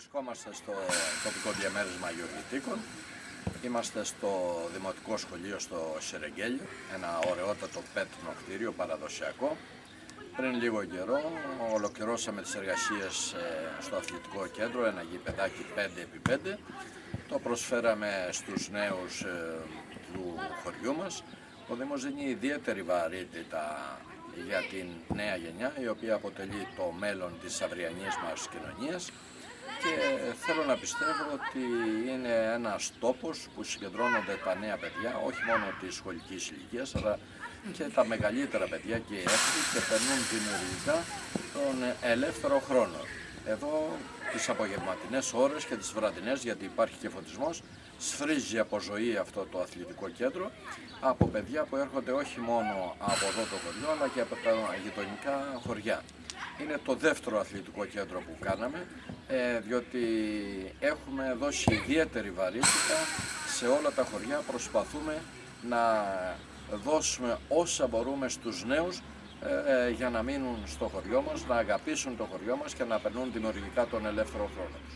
Βρισκόμαστε στο τοπικό διαμέρισμα Γεωργητίκων. Είμαστε στο Δημοτικό Σχολείο στο Σερεγγέλιο, ένα ωραιότατο πέτρινο κτίριο παραδοσιακό. Πριν λίγο καιρό ολοκληρώσαμε τις εργασίες στο αθλητικό κέντρο, ένα γηπεδάκι 5x5. Το προσφέραμε στους νέους του χωριού μας. Ο Δήμος δίνει ιδιαίτερη βαρύτητα για την νέα γενιά, η οποία αποτελεί το μέλλον της αυριανής μας κοινωνίας. Και θέλω να πιστεύω ότι είναι ένας τόπος που συγκεντρώνονται τα νέα παιδιά, όχι μόνο της σχολικής ηλικίας, αλλά και τα μεγαλύτερα παιδιά και οι έφηβοι, και περνούν δημιουργικά τον ελεύθερο χρόνο. Εδώ τις απογευματινές ώρες και τις βραδινές, γιατί υπάρχει και φωτισμός, σφρίζει από ζωή αυτό το αθλητικό κέντρο από παιδιά που έρχονται όχι μόνο από εδώ το χωριό, αλλά και από τα γειτονικά χωριά. Είναι το δεύτερο αθλητικό κέντρο που κάναμε, διότι έχουμε δώσει ιδιαίτερη βαρύτητα σε όλα τα χωριά. Προσπαθούμε να δώσουμε όσα μπορούμε στους νέους για να μείνουν στο χωριό μας, να αγαπήσουν το χωριό μας και να περνούν δημιουργικά τον ελεύθερο χρόνο τους.